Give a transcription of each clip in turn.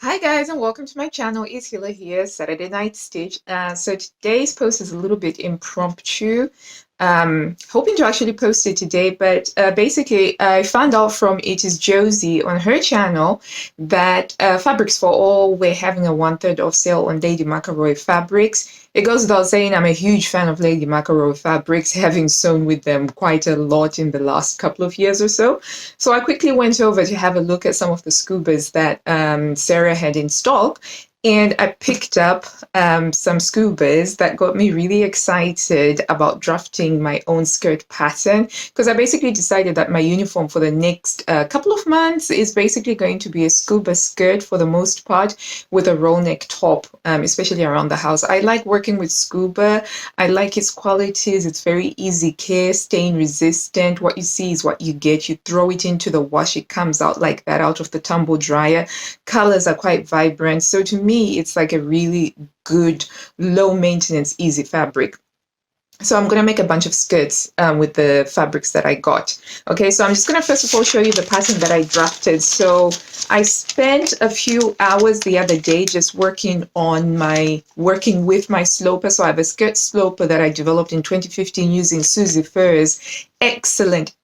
Hi guys, and welcome to my channel. It's Hila here, Saturday Night Stitch. So today's post is a little bit impromptu. Hoping to actually post it today, but basically I found out from It Is Josie on her channel that Fabrics for All we're having a 1/3 off sale on Lady McElroy fabrics. It goes without saying I'm a huge fan of Lady McElroy fabrics, having sewn with them quite a lot in the last couple of years or so. So I quickly went over to have a look at some of the Scubas that Sarah had in stock, and I picked up some Scubas that got me really excited about drafting my own skirt pattern, because I basically decided that my uniform for the next couple of months is basically going to be a Scuba skirt for the most part, with a roll neck top, especially around the house. I like working with Scuba. I like its qualities. It's very easy care, stain resistant. What you see is what you get. You throw it into the wash, it comes out like that out of the tumble dryer. Colors are quite vibrant. So to me, it's like a really good, low maintenance, easy fabric. So I'm going to make a bunch of skirts with the fabrics that I got. Okay, so I'm just going to first of all show you the pattern that I drafted. So I spent a few hours the other day just working with my sloper. So I have a skirt sloper that I developed in 2015 using Susie Furr's excellent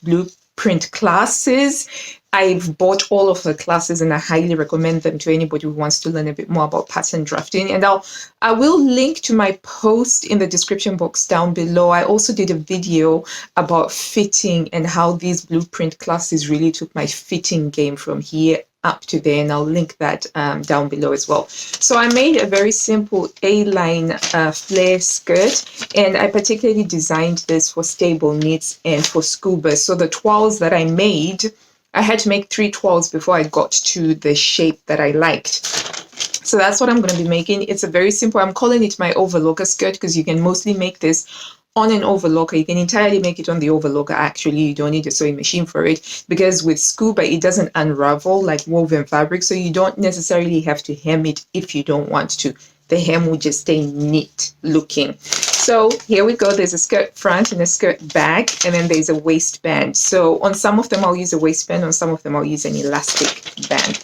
blueprint classes. I've bought all of her classes and I highly recommend them to anybody who wants to learn a bit more about pattern drafting. And I will link to my post in the description box down below. I also did a video about fitting and how these blueprint classes really took my fitting game from here up to there, and I'll link that down below as well. So I made a very simple A-line flare skirt, and I particularly designed this for stable knits and for Scuba. So the toiles that I made, I had to make 3 toiles before I got to the shape that I liked. So that's what I'm going to be making. It's a very simple, I'm calling it my overlocker skirt because you can mostly make this on an overlocker. You can entirely make it on the overlocker. Actually, you don't need a sewing machine for it, because with Scuba, it doesn't unravel like woven fabric. So you don't necessarily have to hem it if you don't want to. The hem will just stay neat looking. So here we go. There's a skirt front and a skirt back, and then there's a waistband. So on some of them I'll use a waistband, on some of them I'll use an elastic band.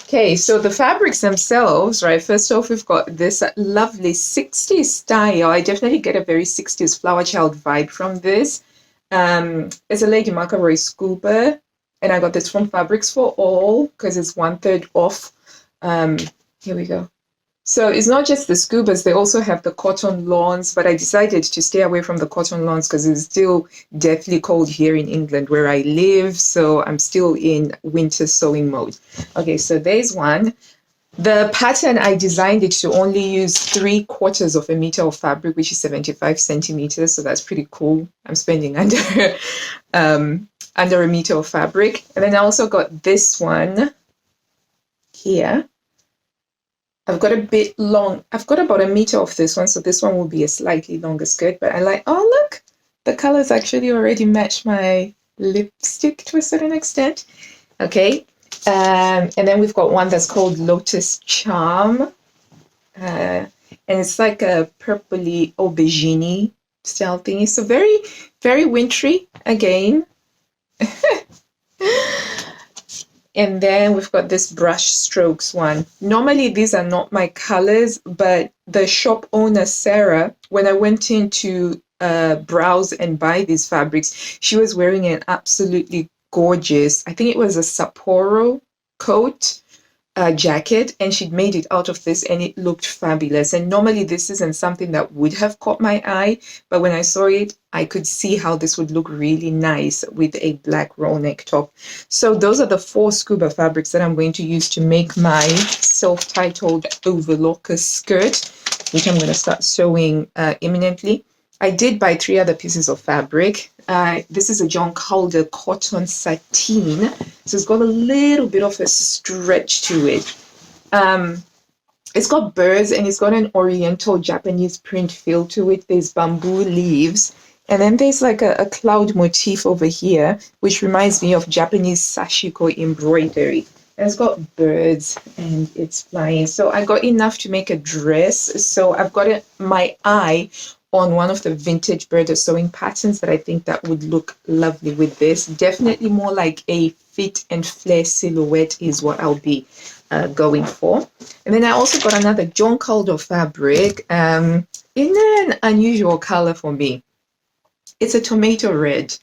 Okay, so the fabrics themselves, right? First off, we've got this lovely 60s style. I definitely get a very 60s flower child vibe from this. It's a Lady McElroy Scuba, and I got this from Fabrics for All because it's 1/3 off. Here we go. So it's not just the Scubas, they also have the cotton lawns, but I decided to stay away from the cotton lawns because it's still deathly cold here in England where I live, so I'm still in winter sewing mode. Okay, so there's one. The pattern, I designed it to only use 3/4 of a meter of fabric, which is 75 centimeters, so that's pretty cool. I'm spending under a meter of fabric. And then I also got this one here. I've got a bit long. I've got about a meter of this one, so this one will be a slightly longer skirt, but I like, oh look, the colors actually already match my lipstick to a certain extent. Okay, and then we've got one that's called Lotus Charm, and it's like a purpley aubergine style thingy. So very wintry again. And then we've got this brush strokes one. Normally these are not my colors, but the shop owner, Sarah, when I went in to browse and buy these fabrics, she was wearing an absolutely gorgeous, I think it was a Sapporo coat jacket, and she'd made it out of this and it looked fabulous. And normally this isn't something that would have caught my eye, but when I saw it, I could see how this would look really nice with a black roll neck top. So those are the 4 Scuba fabrics that I'm going to use to make my self-titled overlocker skirt, which I'm going to start sewing imminently. I did buy 3 other pieces of fabric. This is a John Calder cotton sateen, so it's got a little bit of a stretch to it. It's got birds and it's got an oriental Japanese print feel to it. There's bamboo leaves, and then there's like a cloud motif over here, which reminds me of Japanese sashiko embroidery. And it's got birds and it's flying. So I got enough to make a dress. So I've got my eye on one of the vintage Bertha sewing patterns that I think that would look lovely with this. Definitely more like a fit and flare silhouette is what I'll be going for. And then I also got another John Calder fabric in an unusual color for me. It's a tomato red,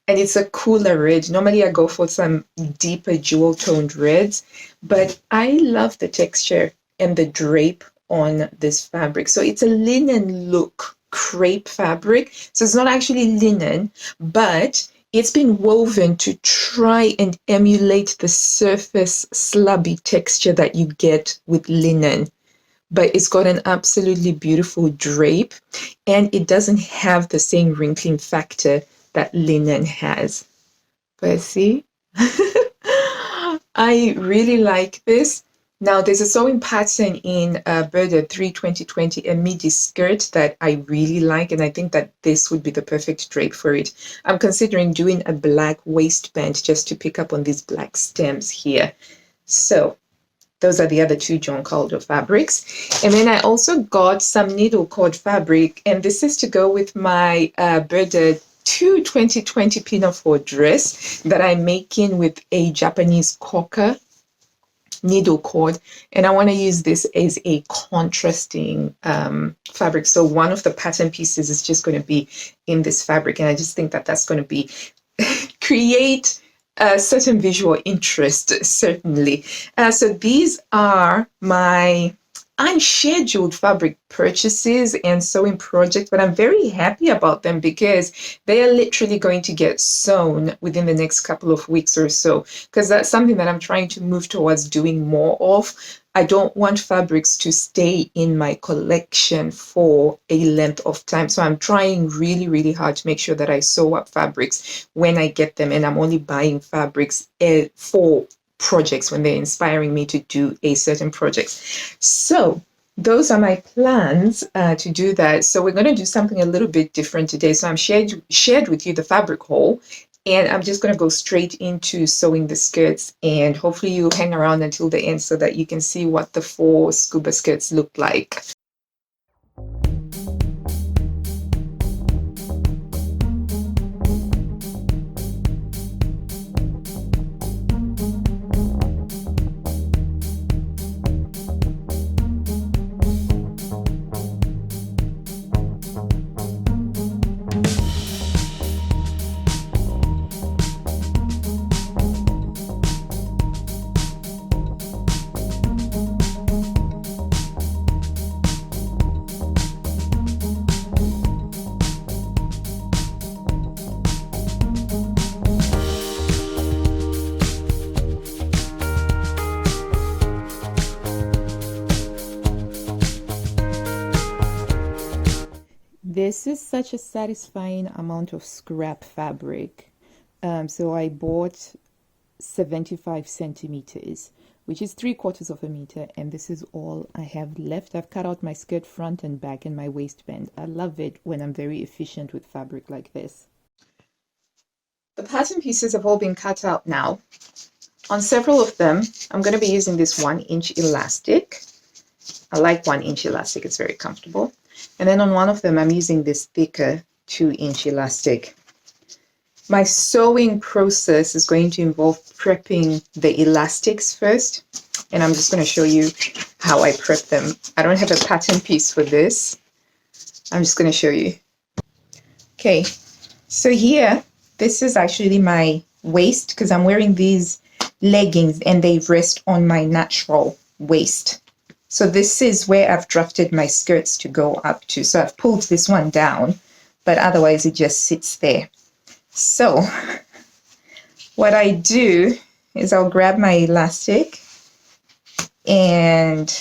and it's a cooler red. Normally I go for some deeper jewel toned reds, but I love the texture and the drape on this fabric. So it's a linen look crepe fabric. So it's not actually linen, but it's been woven to try and emulate the surface slubby texture that you get with linen. But it's got an absolutely beautiful drape, and it doesn't have the same wrinkling factor that linen has. But see, I really like this. Now, there's a sewing pattern in Burda 3 2020, a midi skirt that I really like, and I think that this would be the perfect drape for it. I'm considering doing a black waistband just to pick up on these black stems here. So those are the other two John Calder fabrics. And then I also got some needle cord fabric, and this is to go with my Burda 2 2020 pinafore dress that I'm making with a Japanese cocker needle cord, and I want to use this as a contrasting fabric. So one of the pattern pieces is just going to be in this fabric, and I just think that that's going to be create a certain visual interest, certainly. So these are my unscheduled fabric purchases and sewing projects, but I'm very happy about them because they are literally going to get sewn within the next couple of weeks or so, because that's something that I'm trying to move towards doing more of. I don't want fabrics to stay in my collection for a length of time. So I'm trying really, really hard to make sure that I sew up fabrics when I get them, and I'm only buying fabrics for projects when they're inspiring me to do a certain project. So those are my plans to do that. So we're going to do something a little bit different today. So I'm shared with you the fabric haul, and I'm just going to go straight into sewing the skirts, and hopefully you hang around until the end so that you can see what the 4 scuba skirts look like. This is such a satisfying amount of scrap fabric. So I bought 75 centimeters, which is 3/4 of a meter, and this is all I have left. I've cut out my skirt front and back and my waistband. I love it when I'm very efficient with fabric like this. The pattern pieces have all been cut out now. On several of them, I'm going to be using this 1-inch elastic. I like 1-inch elastic, it's very comfortable. And then on one of them, I'm using this thicker 2-inch elastic. My sewing process is going to involve prepping the elastics first, and I'm just going to show you how I prep them. I don't have a pattern piece for this. I'm just going to show you. Okay, so here, this is actually my waist, because I'm wearing these leggings and they rest on my natural waist. So this is where I've drafted my skirts to go up to. So I've pulled this one down, but otherwise it just sits there. So what I do is I'll grab my elastic and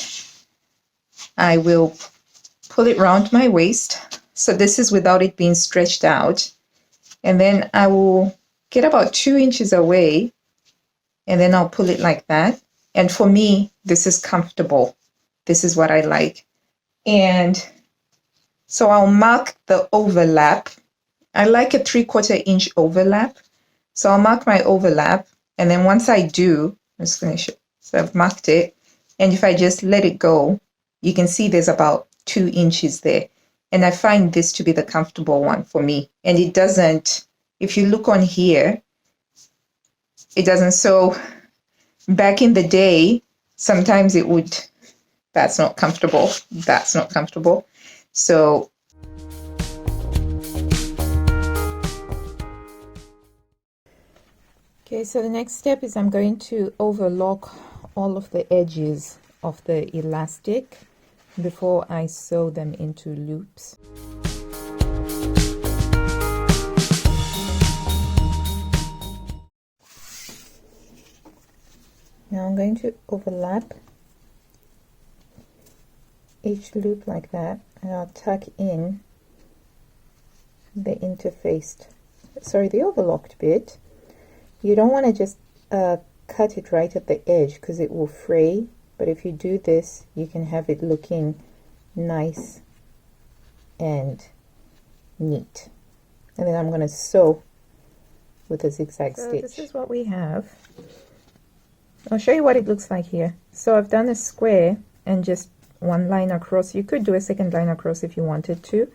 I will pull it around my waist. So this is without it being stretched out. And then I will get about 2 inches away, and then I'll pull it like that. And for me, this is comfortable. This is what I like. And so I'll mark the overlap. I like a 3/4 inch overlap. So I'll mark my overlap. And then once I do, I'm just going to show. So I've marked it. And if I just let it go, you can see there's about 2 inches there. And I find this to be the comfortable one for me. And it doesn't, if you look on here, it doesn't. So back in the day, sometimes it would, that's not comfortable. That's not comfortable. So okay, so the next step is I'm going to overlock all of the edges of the elastic before I sew them into loops. Now I'm going to overlap each loop like that, and I'll tuck in the interfaced, the overlocked bit. You don't want to just cut it right at the edge because it will fray, but if you do this, you can have it looking nice and neat. And then I'm going to sew with a zigzag stitch. This is what we have. I'll show you what it looks like here. So I've done a square and just one line across. You could do a second line across if you wanted to,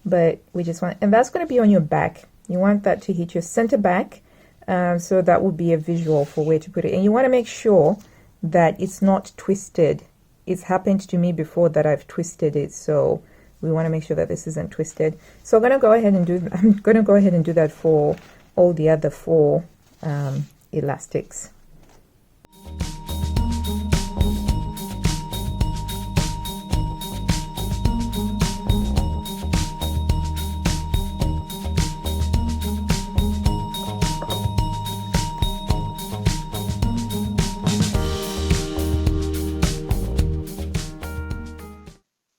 but we just want, and that's going to be on your back. You want that to hit your center back, so that will be a visual for where to put it. And you want to make sure that it's not twisted. It's happened to me before that I've twisted it, so we want to make sure that this isn't twisted. So I'm going to go ahead and do that for all the other 4 elastics.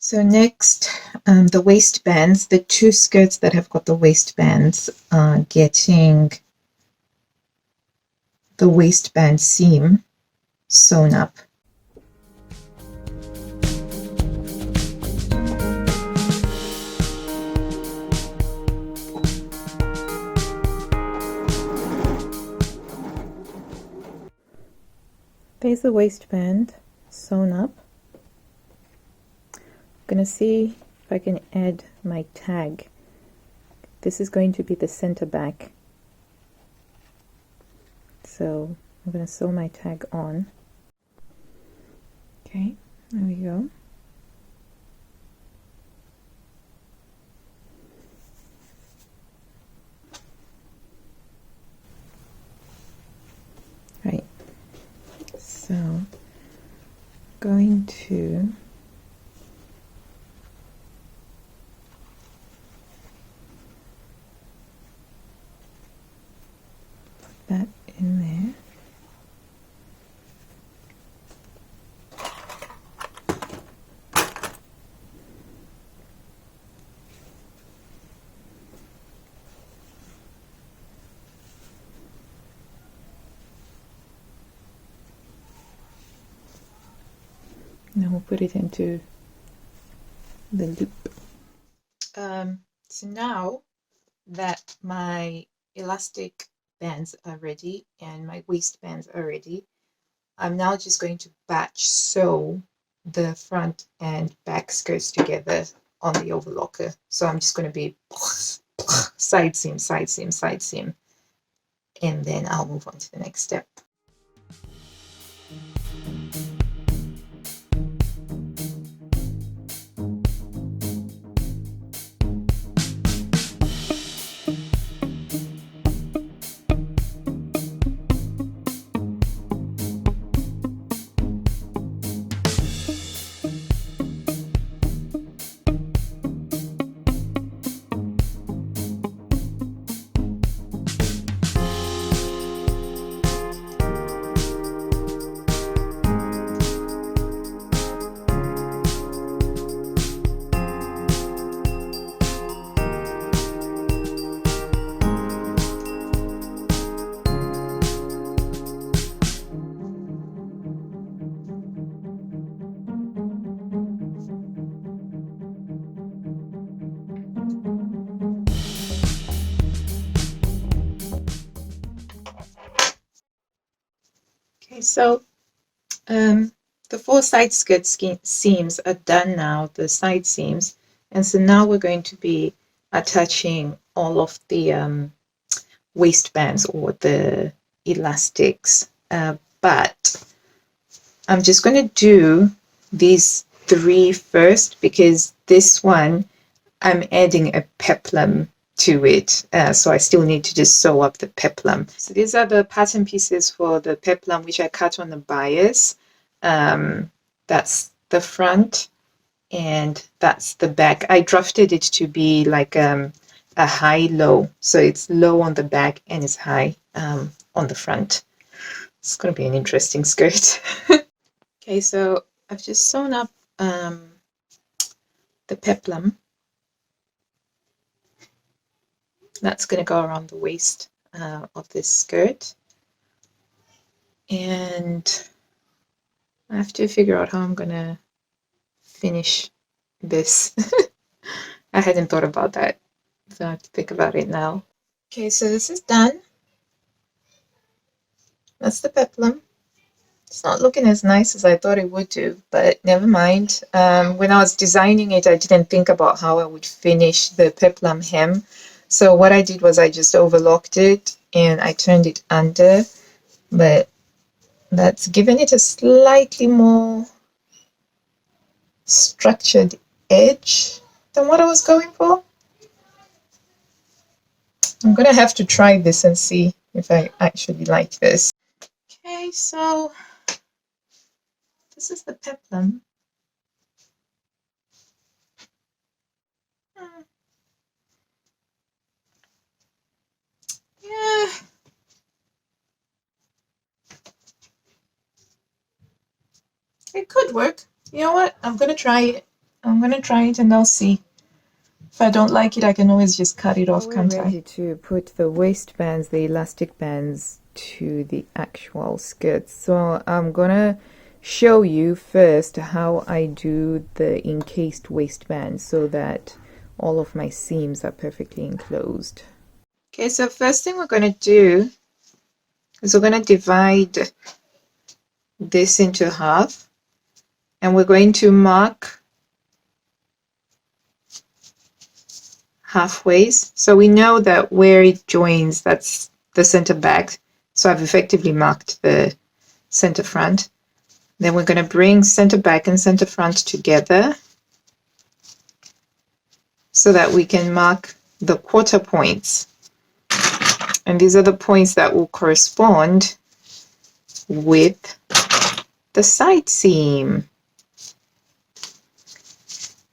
So next, the waistbands, the 2 skirts that have got the waistbands are getting the waistband seam sewn up. There's the waistband sewn up. I'm going to see if I can add my tag. This is going to be the center back. So I'm going to sew my tag on. Okay, there we go. Right, so going to put that in there. Now we'll put it into the loop. So now that my elastic bands are ready and my waistbands are ready, I'm now just going to batch sew the front and back skirts together on the overlocker. So I'm just going to be side seam, side seam, side seam, and then I'll move on to the next step. Okay, so the 4 side skirt seams are done now, the side seams, and so now we're going to be attaching all of the waistbands or the elastics, but I'm just going to do these 3 first, because this one I'm adding a peplum to it, so I still need to just sew up the peplum. So these are the pattern pieces for the peplum, which I cut on the bias. That's the front and that's the back. I drafted it to be like a high-low, so it's low on the back and it's high on the front. It's going to be an interesting skirt. Okay, so I've just sewn up the peplum. That's going to go around the waist of this skirt. And I have to figure out how I'm going to finish this. I hadn't thought about that, so I have to think about it now. Okay, so this is done. That's the peplum. It's not looking as nice as I thought it would do, but never mind. When I was designing it, I didn't think about how I would finish the peplum hem. So what I did was I just overlocked it and I turned it under, but that's given it a slightly more structured edge than what I was going for. I'm gonna have to try this and see if I actually like this. Okay, so this is the peplum. Yeah. It could work. You know what? I'm gonna try it. I'm gonna try it and I'll see. If I don't like it, I can always just cut it off, can't I? We're ready to put the waistbands, the elastic bands, to the actual skirt. So I'm gonna show you first how I do the encased waistband so that all of my seams are perfectly enclosed. Okay, so first thing we're gonna do is we're gonna divide this into half, and we're going to mark halfways. So we know that where it joins, that's the center back. So I've effectively marked the center front. Then we're going to bring center back and center front together so that we can mark the quarter points. And these are the points that will correspond with the side seam.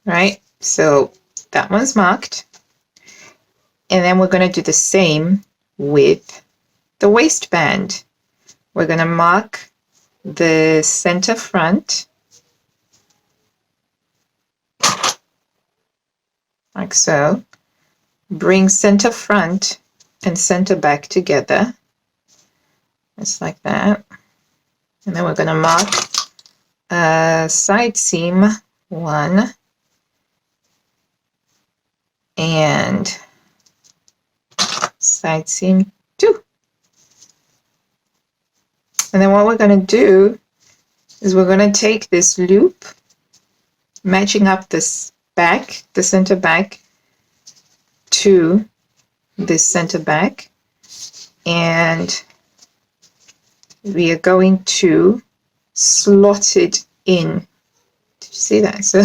Right? So that one's marked. And then we're going to do the same with the waistband. We're going to mark the center front like so. Bring center front and center back together, just like that. And then we're going to mark side seam 1 and side seam 2. And then what we're going to do is we're going to take this loop, matching up this back, the center back, to this center back, and we are going to slot it in. Did you see that? So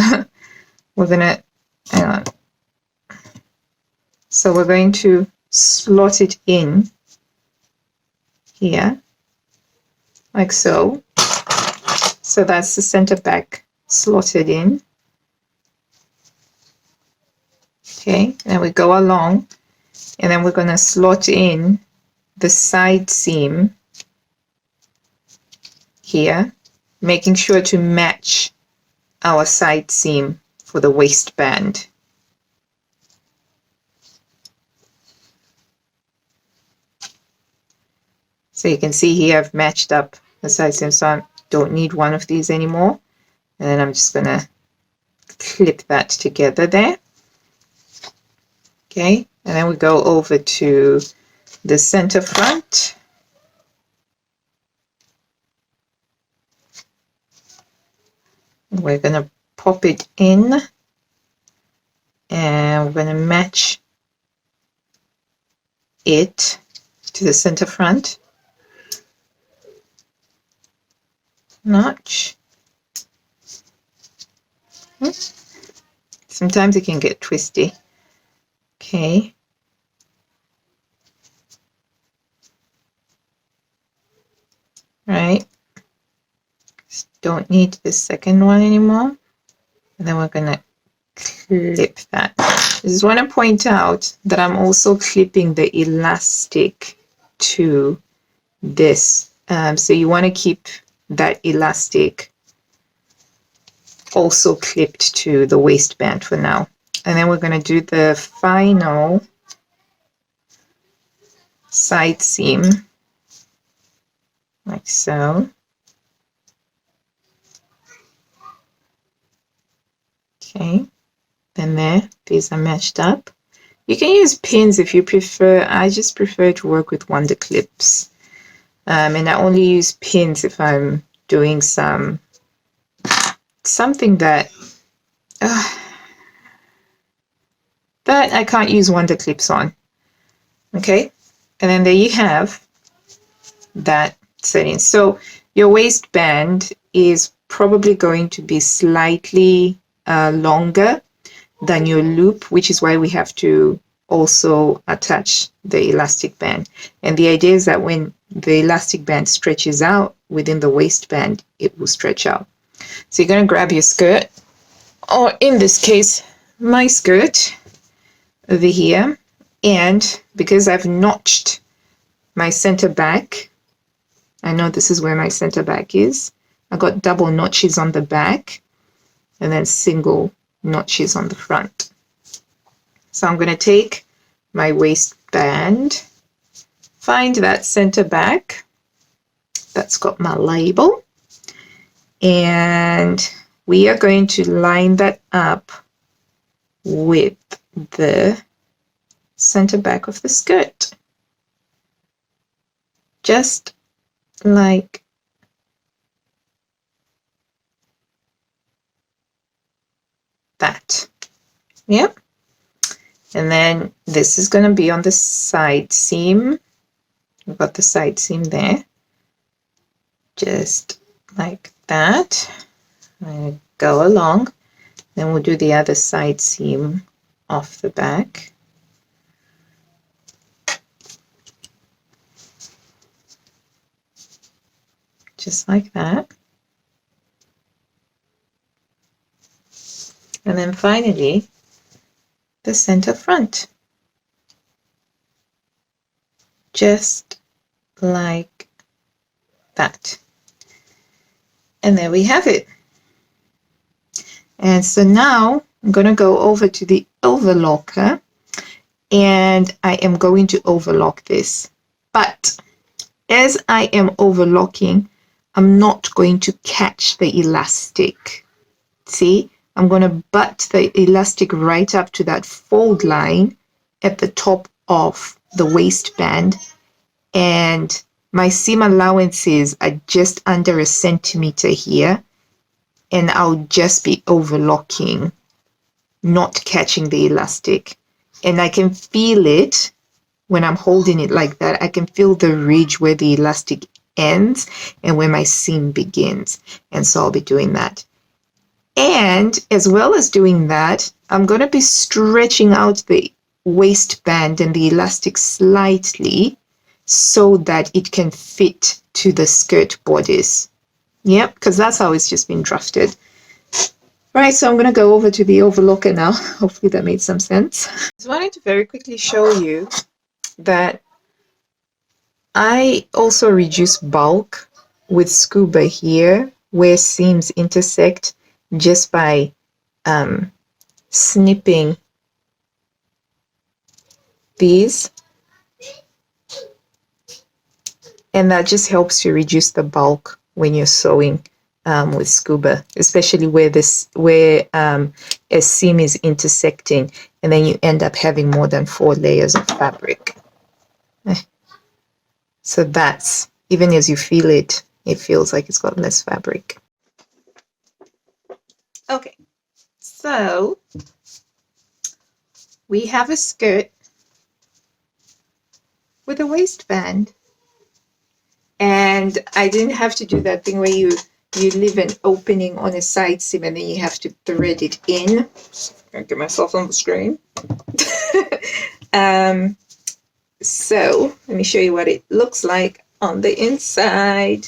we're going to, hang on. So we're going to slot it in here, like so. So that's the center back slotted in. Okay, and we go along, and then we're going to slot in the side seam here, making sure to match our side seam for the waistband. So you can see here I've matched up the side seam, so I don't need one of these anymore. And then I'm just going to clip that together there. Okay, and then we go over to the center front. We're going to pop it in, and we're going to match it to the center front. notch. Sometimes it can get twisty. Okay. Right. Just don't need the second one anymore. And then we're gonna clip that. I just want to point out that I'm also clipping the elastic to this. So you want to keep that elastic also clipped to the waistband for now. And then we're going to do the final side seam like so. Okay, then there, these are matched up. You can use pins if you prefer. I just prefer to work with wonder clips. And I only use pins if I'm doing something that I can't use wonder clips on. Okay, and then there you have that setting. So your waistband is probably going to be slightly longer than your loop, which is why we have to also attach the elastic band. And the idea is that when the elastic band stretches out within the waistband, it will stretch out. So you're going to grab your skirt, or in this case, my skirt over here. And because I've notched my center back, I know this is where my center back is. I got double notches on the back and then single notches on the front. So I'm going to take my waistband, find that center back that's got my label, and we are going to line that up with the center back of the skirt, just like that. Yep. And then this is going to be on the side seam. We've got the side seam there, just like that. I go along, then we'll do the other side seam off the back. Just like that. And then finally, the center front. Just like that. And there we have it. And so now I'm going to go over to the overlocker, and I am going to overlock this. But as I am overlocking, I'm not going to catch the elastic. See, I'm going to butt the elastic right up to that fold line at the top of the waistband, and my seam allowances are just under 1 centimeter here, and I'll just be overlocking, not catching the elastic. And I can feel it when I'm holding it like that. I can feel the ridge where the elastic ends and where my seam begins. And so I'll be doing that. And as well as doing that, I'm going to be stretching out the waistband and the elastic slightly so that it can fit to the skirt bodice. Yep, because that's how it's just been drafted. Right, so I'm going to go over to the overlocker now. Hopefully that made some sense. I just wanted to very quickly show you that I also reduce bulk with Scuba here where seams intersect, just by snipping these, and that just helps you reduce the bulk when you're sewing with Scuba, especially where a seam is intersecting, and then you end up having more than 4 layers of fabric. So that's, even as you feel it, it feels like it's got less fabric. Okay, so we have a skirt with a waistband, and I didn't have to do that thing where you you leave an opening on a side seam and then you have to thread it in. I'll get myself on the screen. So let me show you what it looks like on the inside.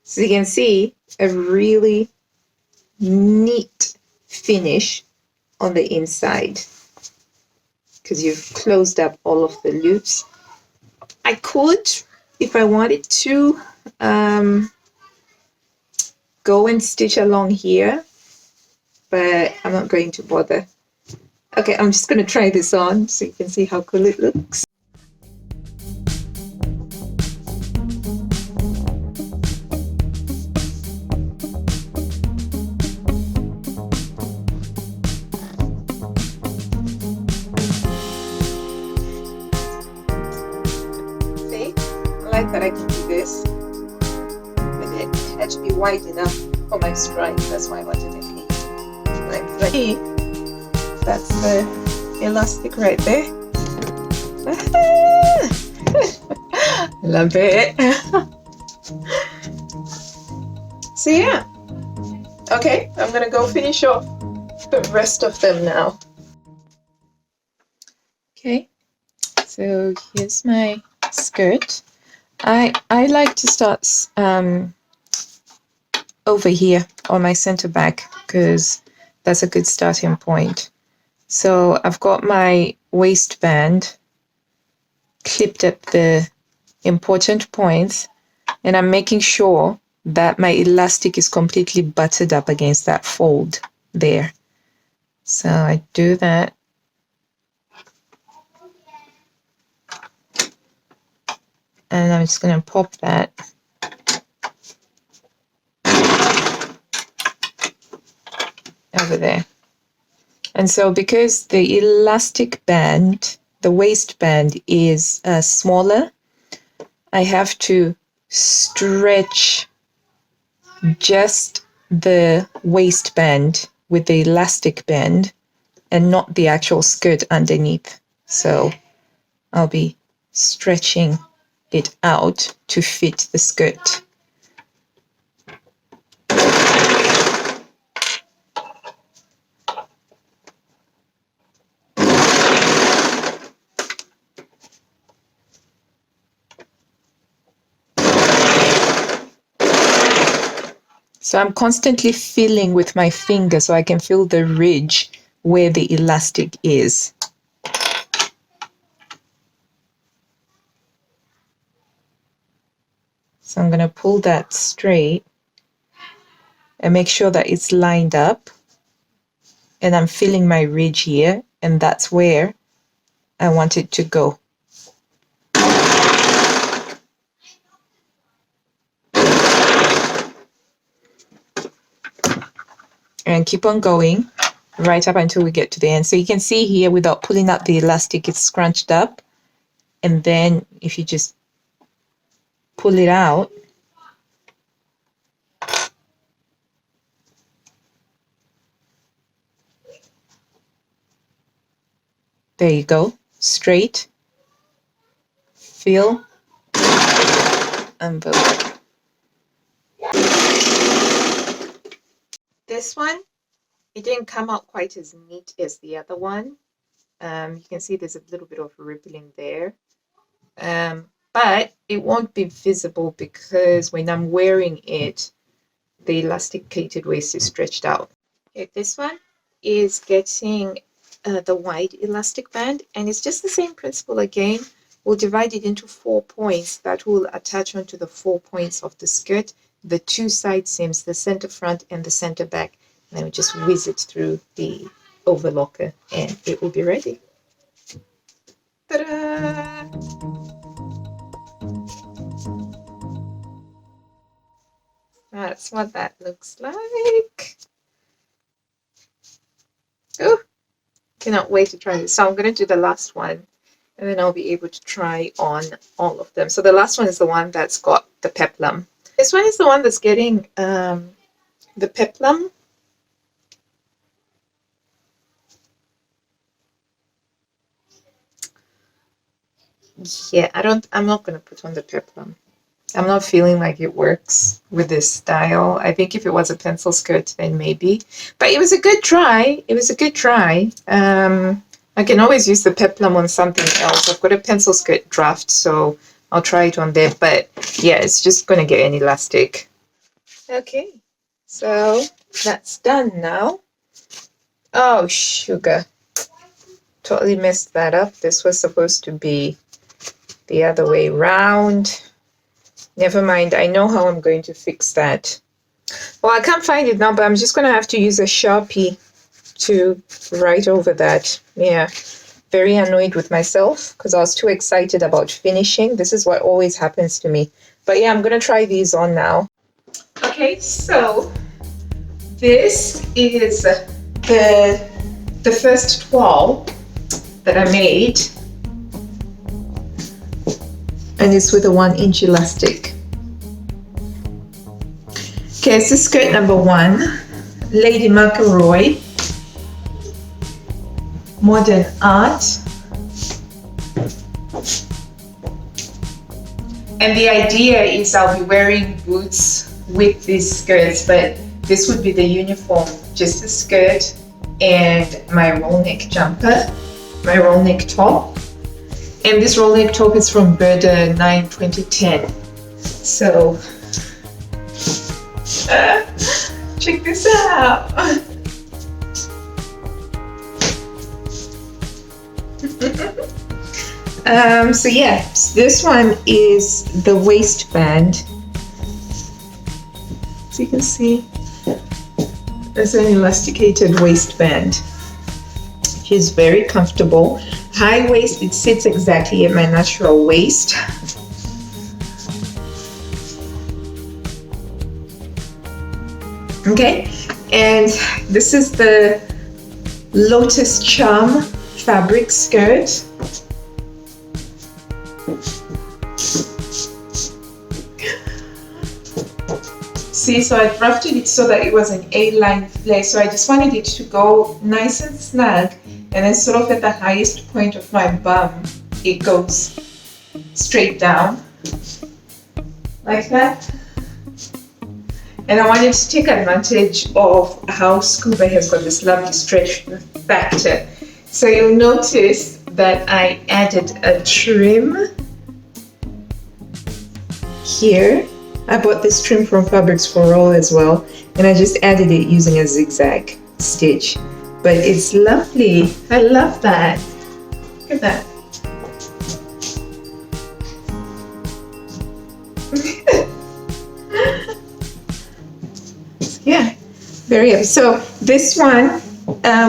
So you can see a really neat finish on the inside because you've closed up all of the loops. I could, if I wanted to, go and stitch along here, but I'm not going to bother. Okay, I'm just going to try this on so you can see how cool it looks. See, I like that I can do this, but it had to be wide enough for my stripe. That's why I wanted it neat. Like, that's the elastic right there. Love it. So yeah, okay, I'm gonna go finish off the rest of them now. Okay, so here's my skirt. I like to start over here on my center back because that's a good starting point. So I've got my waistband clipped at the important points, and I'm making sure that my elastic is completely buttered up against that fold there. So I do that. And I'm just going to pop that. Over there. And so because the elastic band, the waistband is smaller, I have to stretch just the waistband with the elastic band and not the actual skirt underneath. So I'll be stretching it out to fit the skirt. So I'm constantly feeling with my finger so I can feel the ridge where the elastic is. So I'm going to pull that straight and make sure that it's lined up. And I'm feeling my ridge here, and that's where I want it to go. And keep on going right up until we get to the end. So you can see here, without pulling out the elastic, it's scrunched up. And then if you just pull it out, there you go, straight, feel, and boom. This one, it didn't come out quite as neat as the other one. You can see there's a little bit of rippling there. But it won't be visible because when I'm wearing it, the elasticated waist is stretched out. Okay, this one is getting the wide elastic band, and it's just the same principle again. We'll divide it into 4 points that will attach onto the 4 points of the skirt, the 2 side seams, the center front and the center back. And then we just whiz it through the overlocker and it will be ready. Ta-da! That's what that looks like. Oh, cannot wait to try this. So I'm going to do the last one, and then I'll be able to try on all of them. So the last one is the one that's got the peplum. This one is the one that's getting the peplum. Yeah, I'm not going to put on the peplum. I'm not feeling like it works with this style. I think if it was a pencil skirt, then maybe. But it was a good try. It was a good try. I can always use the peplum on something else. I've got a pencil skirt draft, so I'll try it on there. But yeah, it's just going to get an elastic. Okay, so that's done now. Oh, sugar. Totally messed that up. This was supposed to be the other way round. Never mind. I know how I'm going to fix that. Well, I can't find it now, but I'm just going to have to use a Sharpie to write over that. Yeah, very annoyed with myself because I was too excited about finishing. This is what always happens to me. But yeah, I'm going to try these on now. Okay, so this is the first 12 that I made. And it's with a 1-inch elastic. Okay, so skirt number 1, Lady McElroy, Modern Art. And the idea is I'll be wearing boots with these skirts, but this would be the uniform, just the skirt and my roll neck jumper, my roll neck top. And this roll neck top is from Burda 9 2010. So, check this out. So yeah, this one is the waistband. As you can see, there's an elasticated waistband, which is very comfortable. High waist, it sits exactly at my natural waist. Okay, and this is the Lotus Charm fabric skirt. See, so I drafted it so that it was an A-line flare, so I just wanted it to go nice and snug, and then sort of at the highest point of my bum, it goes straight down, like that. And I wanted to take advantage of how Scuba has got this lovely stretch factor. So you'll notice that I added a trim here. I bought this trim from Fabrics for All as well, and I just added it using a zigzag stitch. But it's lovely. I love that. Look at that. Yeah, very happy. So this one,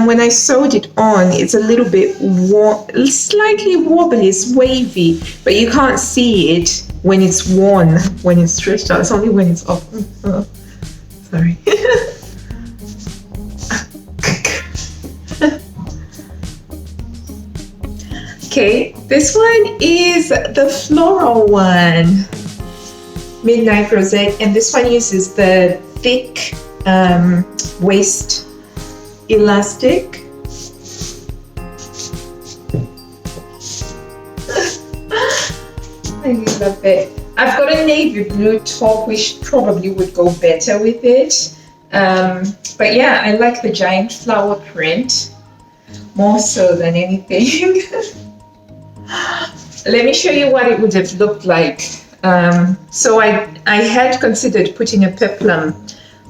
when I sewed it on, it's a little bit slightly wobbly, it's wavy, but you can't see it when it's worn, when it's stretched out. It's only when it's off. Oh, sorry. Okay, this one is the floral one, Midnight Rosette, and this one uses the thick waist elastic. I love it. I've got a navy blue top which probably would go better with it. But yeah, I like the giant flower print more so than anything. Let me show you what it would have looked like. So I had considered putting a peplum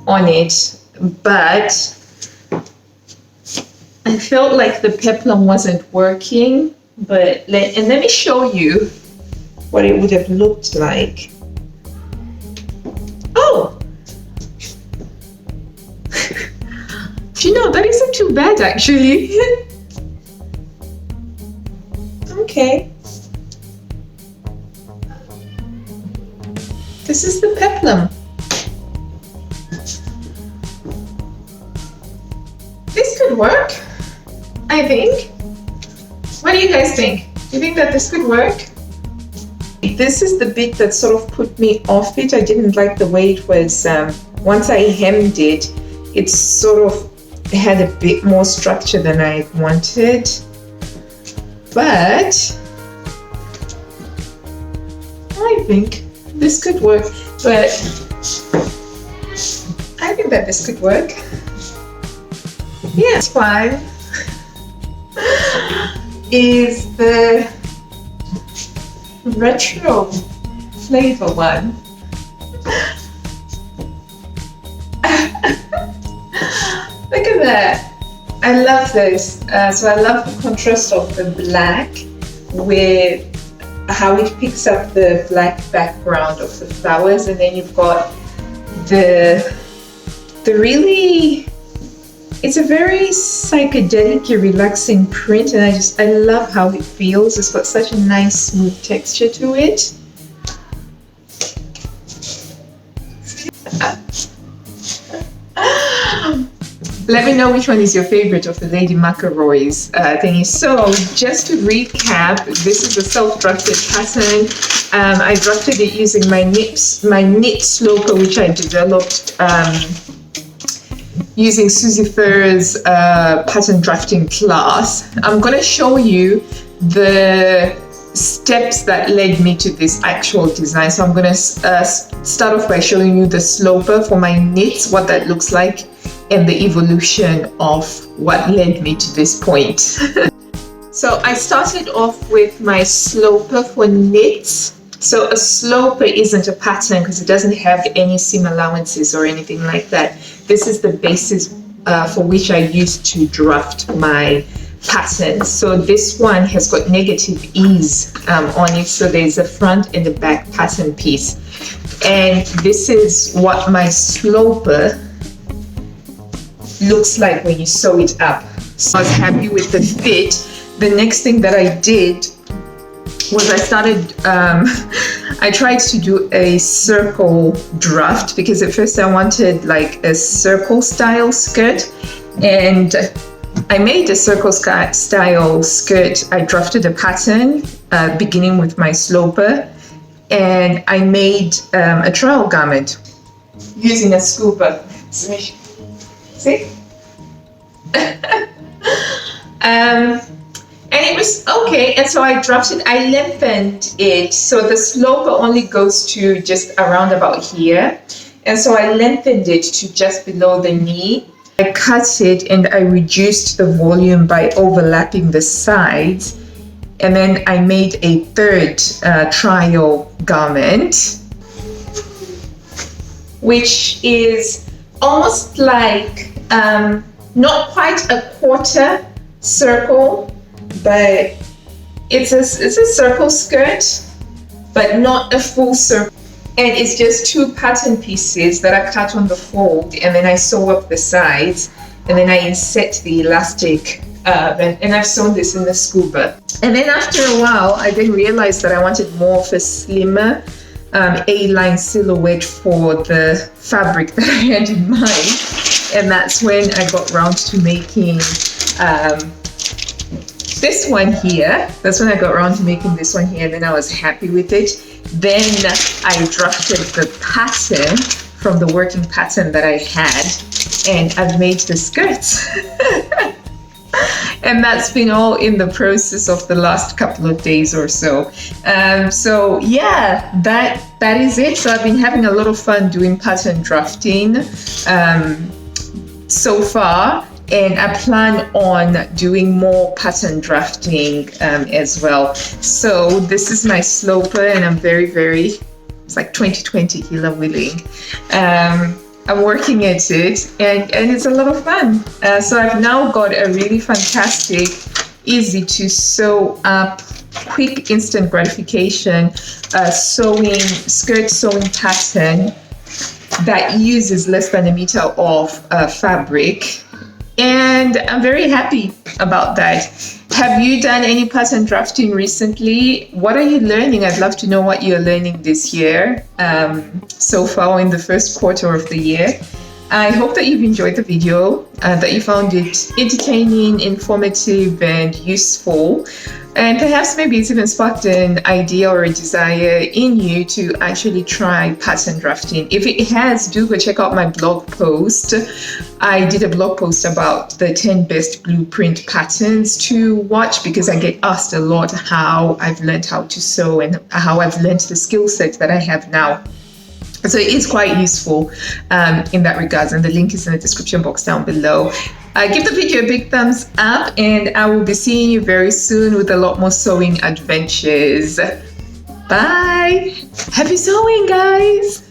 on it, but I felt like the peplum wasn't working. But let me show you what it would have looked like. Oh! You know, that isn't too bad actually. Okay. This is the peplum. This could work, I think. What do you guys think? Do you think that this could work? This is the bit that sort of put me off it. I didn't like the way it was, once I hemmed it, it sort of had a bit more structure than I wanted. But I think this could work, but I think that this could work. Yeah, it's fine. Is the retro flavor one. Look at that. I love this. So I love the contrast of the black with how it picks up the black background of the flowers, and then you've got the really, it's a very psychedelic, relaxing print, and I love how it feels. It's got such a nice smooth texture to it. Let me know which one is your favorite of the Lady McElroy's thingy. So just to recap, this is a self-drafted pattern. I drafted it using my knit sloper, which I developed using Susie Furr's pattern drafting class. I'm going to show you the steps that led me to this actual design. So I'm going to start off by showing you the sloper for my knits, what that looks like, and the evolution of what led me to this point. So I started off with my sloper for knits. So a sloper isn't a pattern because it doesn't have any seam allowances or anything like that. This is the basis for which I used to draft my pattern. So this one has got negative ease on it. So there's a front and a back pattern piece. And this is what my sloper looks like when you sew it up. So I was happy with the fit. The next thing that I did was I tried to do a circle draft, because at first I wanted like a circle style skirt, and I made a circle style skirt. I drafted a pattern beginning with my sloper, and I made a trial garment using a Scuba. See? And it was okay, and so I lengthened it, so the sloper only goes to just around about here, and so I lengthened it to just below the knee. I cut it and I reduced the volume by overlapping the sides, and then I made a third trial garment, which is almost like not quite a quarter circle, but it's a circle skirt, but not a full circle. And it's just two pattern pieces that are cut on the fold, and then I sew up the sides, and then I inset the elastic, and I've sewn this in the Scuba. And then after a while, I then realized that I wanted more of a slimmer A-line silhouette for the fabric that I had in mind. And that's when I got round to making this one here. That's when I got around to making this one here, and then I was happy with it. Then I drafted the pattern from the working pattern that I had, and I've made the skirts. And that's been all in the process of the last couple of days or so. So yeah, that is it. So I've been having a lot of fun doing pattern drafting so far, and I plan on doing more pattern drafting as well. So this is my sloper, and I'm very, it's like 2020 kilo willing. I'm working at it, and it's a lot of fun. So I've now got a really fantastic, easy to sew up, quick instant gratification skirt sewing pattern that uses less than a meter of fabric. And I'm very happy about that. Have you done any pattern drafting recently? What are you learning? I'd love to know what you're learning this year, so far in the first quarter of the year. I hope that you've enjoyed the video, that you found it entertaining, informative, and useful. And perhaps maybe it's even sparked an idea or a desire in you to actually try pattern drafting. If it has, do go check out my blog post. I did a blog post about the 10 best blueprint patterns to watch, because I get asked a lot how I've learned how to sew and how I've learned the skill set that I have now. So it is quite useful in that regards, and the link is in the description box down below. Give the video a big thumbs up, and I will be seeing you very soon with a lot more sewing adventures. Bye! Happy sewing, guys!